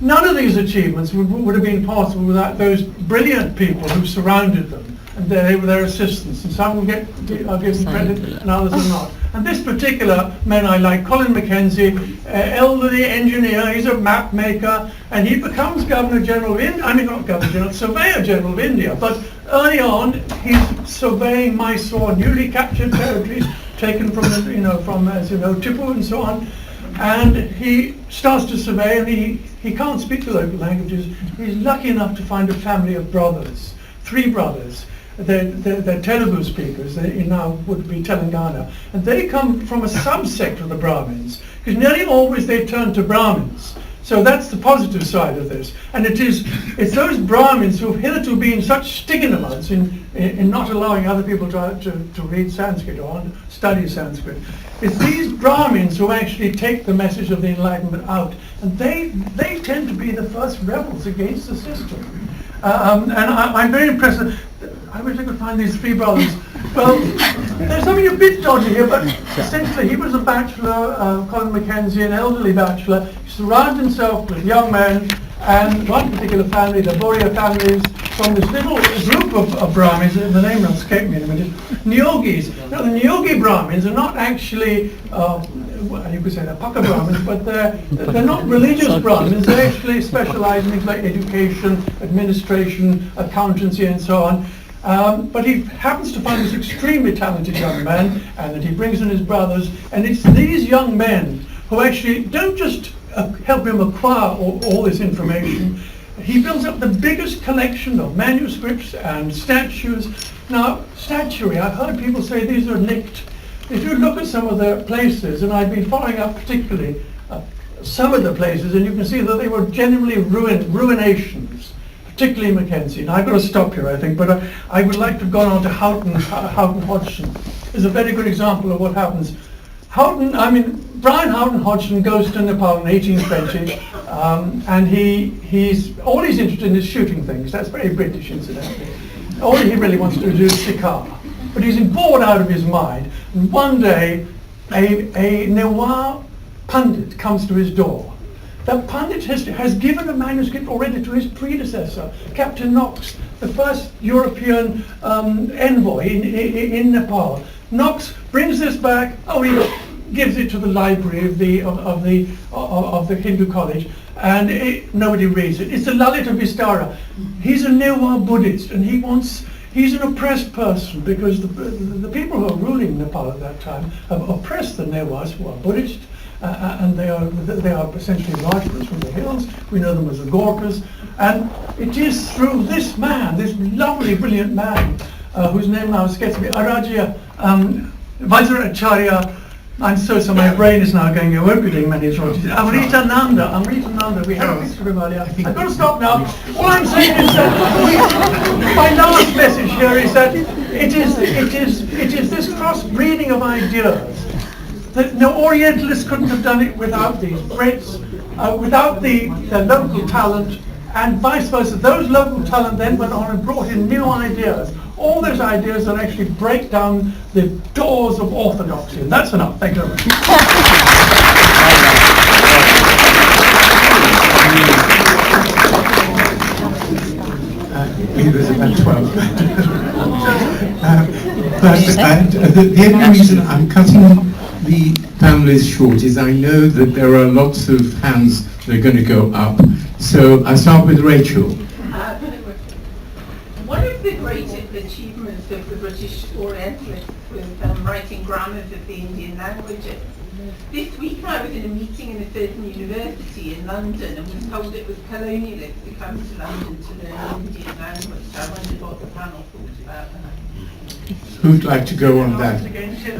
None of these achievements would have been possible without those brilliant people who surrounded them, and they were their assistants. And some will I'll give them credit, and others will not. And this particular man I like, Colin Mackenzie, elderly engineer, he's a map maker, and he becomes Governor General of India. I mean, not Governor General, Surveyor General of India. But early on, he's surveying Mysore, newly captured territories, taken from Tipu and so on. And he starts to survey, and he can't speak the local languages. He's lucky enough to find a family of brothers, 3 brothers. They're Telugu speakers, they now would be Telangana. And they come from a subsect of the Brahmins, because nearly always they turn to Brahmins. So that's the positive side of this. And it's those Brahmins who have hitherto been such stigmates in not allowing other people to read Sanskrit or study Sanskrit. It's these Brahmins who actually take the message of the Enlightenment out. And they tend to be the first rebels against the system. And I'm very impressed. I wish I could find these 3 brothers. Well, there's something a bit dodgy here, but essentially he was a bachelor, Colin Mackenzie, an elderly bachelor. He surrounded himself with young men, and one particular family, the Boria families, from this little group of Brahmins, the name will escape me in a minute, Niyogis. Now the Niyogi Brahmins are not actually, you could say they're Paka Brahmins, but they're not religious Brahmins. They actually specialize in things like education, administration, accountancy, and so on. But he happens to find this extremely talented young man, and that he brings in his brothers, and it's these young men who actually don't just help him acquire all this information. He builds up the biggest collection of manuscripts and statues. Now, statuary, I've heard people say these are nicked. If you look at some of the places, and I've been following up particularly some of the places, and you can see that they were generally ruinations, particularly Mackenzie. Now, I've got to stop here, I think, but I would like to have gone on to Houghton Hodgson. Is a very good example of what happens. Brian Houghton Hodgson goes to Nepal in 1820, and he's all he's interested in is shooting things. That's very British, incidentally. All he really wants to do is shikar. But he's bored out of his mind, and one day a Newar Pandit comes to his door. That Pandit has given a manuscript already to his predecessor, Captain Knox, the first European envoy in Nepal. Knox brings this back. He gives it to the library of the Hindu college, and nobody reads it. It's the Lalita Vistara. He's a Newar Buddhist, and he's an oppressed person because the people who are ruling Nepal at that time have oppressed the Newars, who are Buddhist, and they are essentially Rajputs from the hills. We know them as the Gorkhas, and it is through this man, this lovely, brilliant man, whose name now escapes me, Arajya Vajracharya. I'm so my brain is now going, I won't be doing many astrologies. Amrita Nanda, we have a picture of him earlier. I've got to stop now. All I'm saying is that my last message here is that it is this crossbreeding of ideas that no Orientalists couldn't have done it without these Brits, without the local talent, and vice versa. Those local talent then went on and brought in new ideas. All those ideas that actually break down the doors of orthodoxy. And that's enough. Thank you very much. It was about 12. The only reason I'm cutting the panelists short is I know that there are lots of hands that are going to go up. So I start with Rachel. One of the great achievements of the British Orientalists was writing grammars of the Indian languages. This week I was in a meeting in the Princeton University in London and was told it was colonialists who come to London to learn Indian language. I wondered what the panel thought about that. Who'd like to go on that?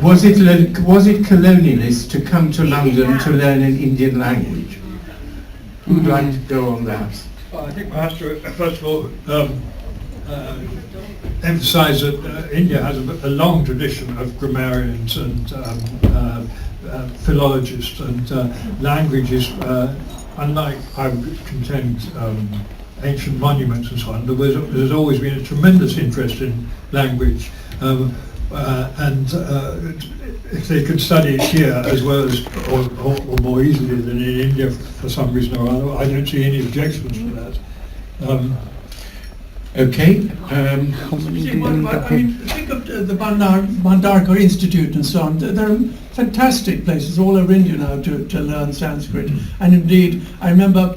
Was it colonialists to come to London to learn an Indian language? Who'd like to go on that? Well, I think perhaps first of all emphasise that India has a long tradition of grammarians and philologists, and languages, unlike, I would contend, ancient monuments and so on, there's always been a tremendous interest in language, and if they could study it here as well as, or more easily than in India for some reason or other, I don't see any objections to that. Okay. Think of the Bhandarkar Institute and so on. There are fantastic places all over India now to learn Sanskrit. And indeed, I remember,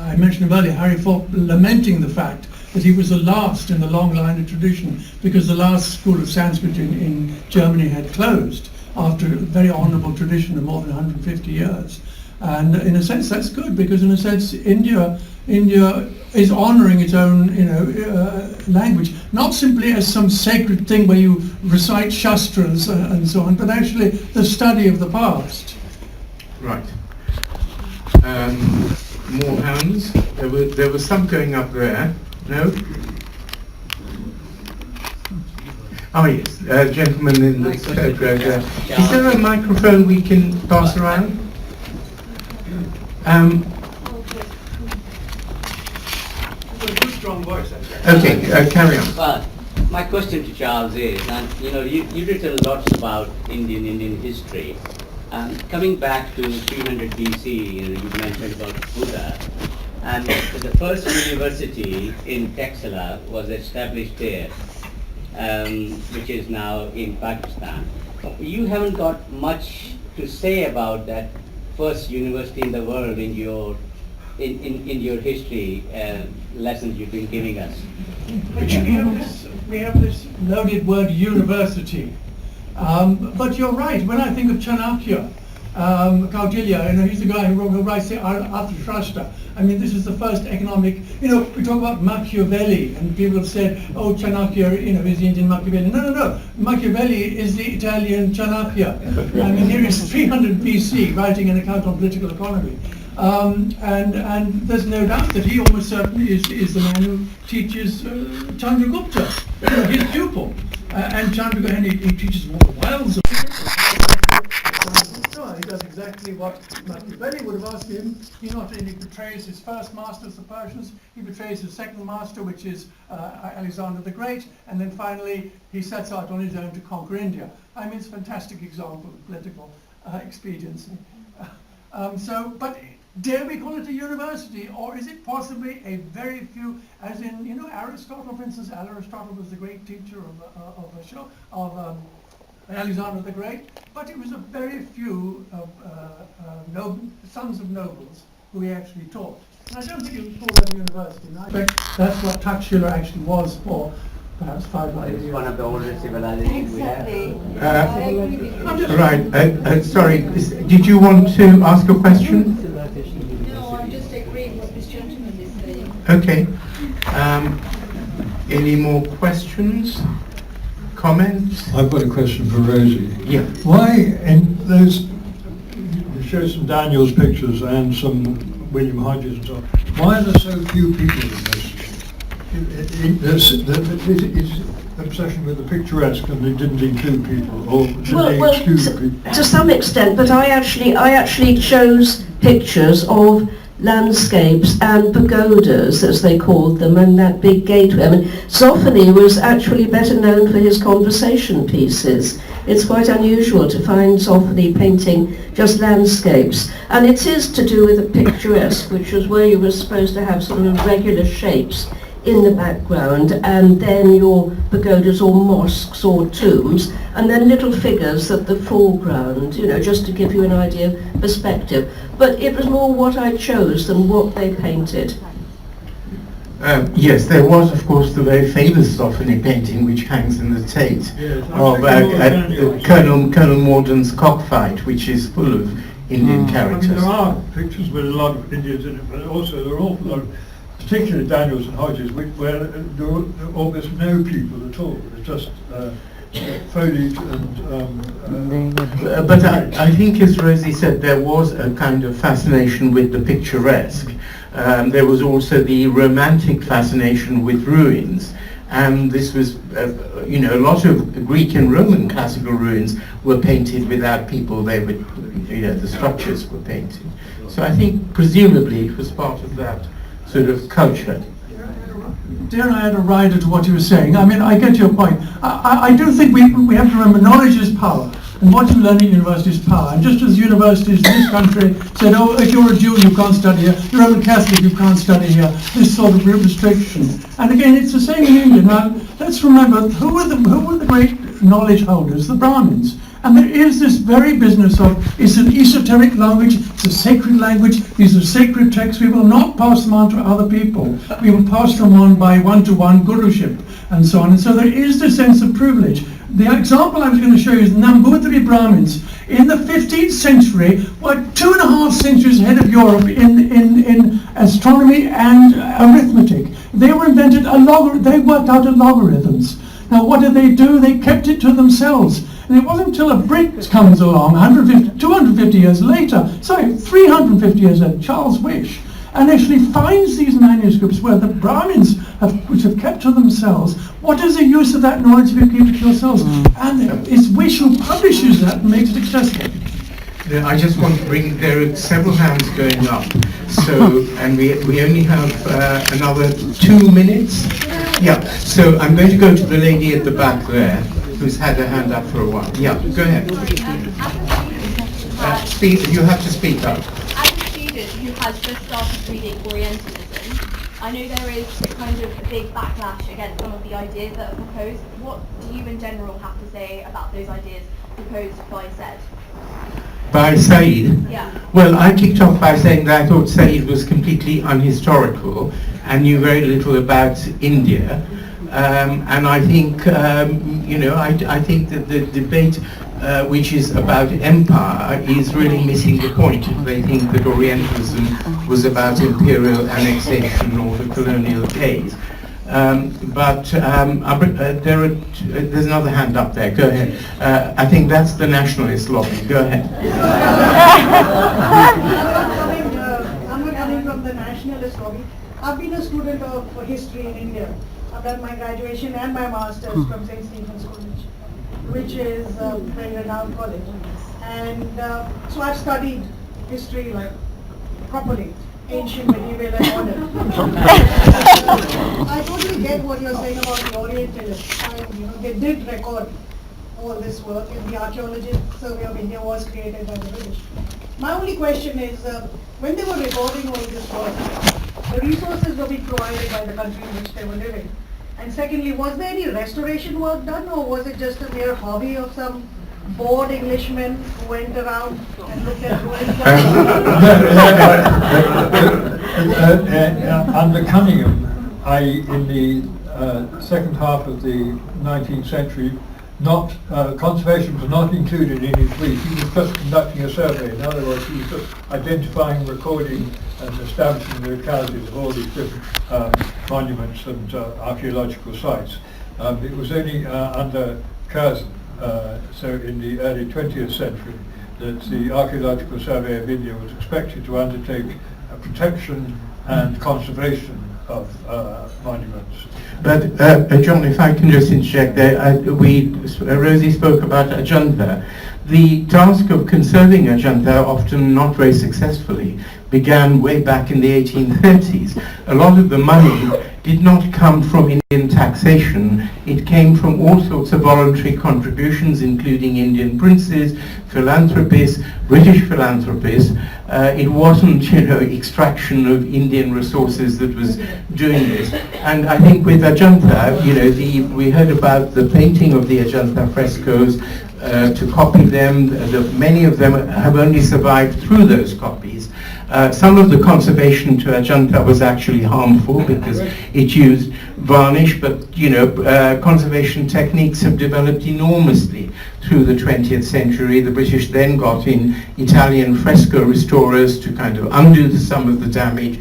I mentioned earlier, Harry Falk lamenting the fact that he was the last in the long line of tradition because the last school of Sanskrit in Germany had closed after a very honourable tradition of more than 150 years. And in a sense, that's good because in a sense, India is honouring its own, language, not simply as some sacred thing where you recite shastras and so on, but actually the study of the past. Right. More hands. There was some going up there. No? Oh yes, gentleman in the third row there. Is there a microphone we can pass around? Good strong voice, okay, carry on. Well, My question to Charles is, and you've written lots about Indian history. Coming back to 300 BC, you mentioned about Buddha, and the first university in Texela was established there, which is now in Pakistan. You haven't got much to say about that first university in the world in your history lessons you've been giving us. We have this loaded word university, but you're right. When I think of Chanakya, Kaudilya, he's the guy who writes the Arthashastra. I mean, this is the first economic. We talk about Machiavelli, and people have said, "Oh, Chanakya, is the Indian Machiavelli." No. Machiavelli is the Italian Chanakya. I mean, here is 300 BC, writing an account on political economy. And there's no doubt that he almost certainly is the man who teaches Chandragupta, his pupil. And Chandragupta, he teaches all the wiles of he does exactly what Machiavelli would have asked him. He not only betrays his first masters, the Persians, he betrays his second master, which is Alexander the Great, and then finally he sets out on his own to conquer India. I mean, it's a fantastic example of political expediency. But dare we call it a university, or is it possibly a very few, as in, Aristotle, for instance. Aristotle was the great teacher of Alexander the Great, but it was a very few sons of nobles who he actually taught. And I don't think you would call that a university. And I think that's what Takshila actually was for perhaps 500 years. It's one of the oldest civilizations we have. Right, sorry, did you want to ask a question? No, I'm just agreeing what this gentleman is saying. Okay. Any more questions? Comments? I've got a question for Rosie. Yeah. Why in those, you show some Daniel's pictures and some William Hodges and so on, why are there so few people in this? It's obsession with the picturesque, and they didn't include people, or did they exclude people? To some extent, but I actually chose pictures of landscapes and pagodas, as they called them, and that big gateway. I mean, Zoffany was actually better known for his conversation pieces. It's quite unusual to find Zoffany painting just landscapes, and it is to do with the picturesque, which was where you were supposed to have sort of irregular shapes in the background, and then your pagodas or mosques or tombs, and then little figures at the foreground, just to give you an idea of perspective. But it was more what I chose than what they painted. Yes, there was, of course, the very famous Zoffany painting which hangs in the Tate of Colonel Morden's cockfight, which is full of Indian characters. I mean, there are pictures with a lot of Indians in it, but also there are an awful lot of, particularly Daniels and Hodges, where there are almost no people at all. It's just foliage and... but I think, as Rosie said, there was a kind of fascination with the picturesque. There was also the romantic fascination with ruins. And this was, a lot of Greek and Roman classical ruins were painted without people. They were, the structures were painted. So I think, presumably, it was part of that sort of culture. Dare I add a rider to what you were saying? I mean, I get your point. I do think we have to remember knowledge is power, and what you learn at university is power. And just as universities in this country said, oh, if you're a Jew, you can't study here, you're Roman Catholic, you can't study here, this sort of restriction. And again, it's the same in India. Now, let's remember, who were the great knowledge holders? The Brahmins. And there is this very business of, it's an esoteric language, it's a sacred language, these are sacred texts, we will not pass them on to other people. We will pass them on by one-to-one guruship and so on. And so there is this sense of privilege. The example I was going to show you is Nambudiri Brahmins. In the 15th century, were 2.5 centuries ahead of Europe in astronomy and arithmetic. They invented they worked out logarithms. Now what did they do? They kept it to themselves. And it wasn't until a Brit comes along 250 years later, 350 years later, Charles Wish, and actually finds these manuscripts where the Brahmins which have kept to themselves. What is the use of that knowledge if you keep it to yourselves? And it's Wish who publishes that and makes it accessible. I just want to bring, there are several hands going up, so, and we only have another 2 minutes. Yeah, so I'm going to go to the lady at the back there, who's had her hand up for a while. Yeah, go ahead. You have to speak up. As a student who has just started reading Orientalism, I know there is kind of a big backlash against some of the ideas that are proposed. What do you in general have to say about those ideas proposed by Said? By Said? Yeah. Well, I kicked off by saying that I thought Said was completely unhistorical and knew very little about India. And I think, I think that the debate which is about empire is really missing the point. They think that Orientalism was about imperial annexation or the colonial days. There's another hand up there. Go ahead. I think that's the nationalist lobby. Go ahead. I'm coming from the nationalist lobby. I've been a student of history in India. I've done my graduation and my master's from St. Stephen's College, which is a very renowned college. And so I've studied history like properly, ancient, medieval, and modern. I totally get what you're saying about the Orientalists. They did record all this work, and the Archaeological Survey of India was created by the British. My only question is, when they were recording all this work, the resources were being provided by the country in which they were living. And secondly, was there any restoration work done, or was it just a mere hobby of some bored Englishmen who went around and looked at ruins? Under Cunningham, in the second half of the 19th century, conservation was not included in his brief. He was just conducting a survey. In other words, he was just identifying, recording, and establishing the localities of all these different monuments and archaeological sites. It was only under Curzon, so in the early 20th century, that the Archaeological Survey of India was expected to undertake protection and conservation of monuments. But John, if I can just interject there, Rosie spoke about Ajanta. The task of conserving Ajanta, often not very successfully, began way back in the 1830s. A lot of the money did not come from Indian taxation. It came from all sorts of voluntary contributions, including Indian princes, philanthropists, British philanthropists. It wasn't, extraction of Indian resources that was doing this. And I think with Ajanta, we heard about the painting of the Ajanta frescoes, to copy them. Many of them have only survived through those copies. Some of the conservation to Ajanta was actually harmful because it used varnish, but conservation techniques have developed enormously through the 20th century. The British then got in Italian fresco restorers to kind of undo some of the damage.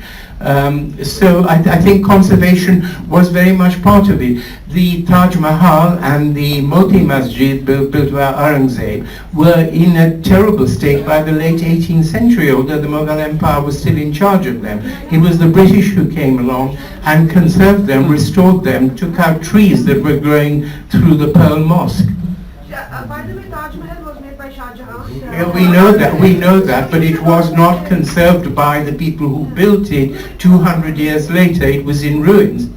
So I think conservation was very much part of it. The Taj Mahal and the Moti Masjid built by Aurangzeb were in a terrible state by the late 18th century, although the Mughal Empire was still in charge of them. It was the British who came along and conserved them, restored them, took out trees that were growing through the Pearl Mosque. By the way, Taj Mahal was made by Shah Jahan. Yeah, we know that, but it was not conserved by the people who built it. 200 years later, it was in ruins.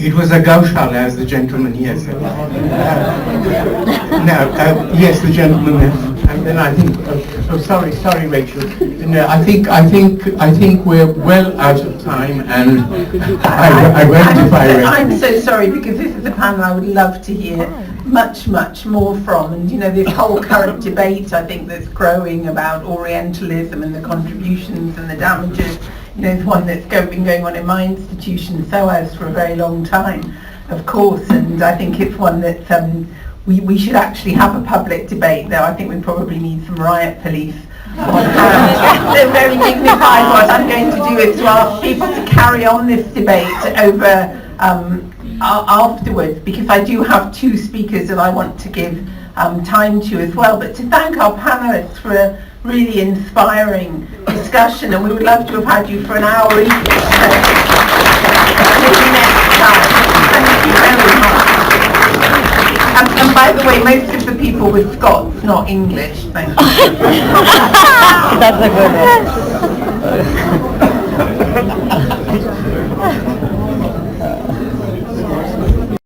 It was a gaushala, as the gentleman here said. Yes, the gentleman, and then I think. Sorry, Rachel. No, I think we're well out of time, and I won't defy Rachel. I'm so sorry, because this is a panel I would love to hear much more from, and this whole current debate I think that's growing about Orientalism and the contributions and the damages. It's one that's been going on in my institution, so has for a very long time, of course, and I think it's one that we should actually have a public debate, though I think we probably need some riot police on hand. They're very dignified. What I'm going to do is to ask people to carry on this debate over afterwards, because I do have two speakers that I want to give time to as well, but to thank our panelists for a really inspiring discussion, and we would love to have had you for an hour each. Maybe next time. Thank you very much. And by the way, most of the people were Scots, not English. Thank you. That's a good one.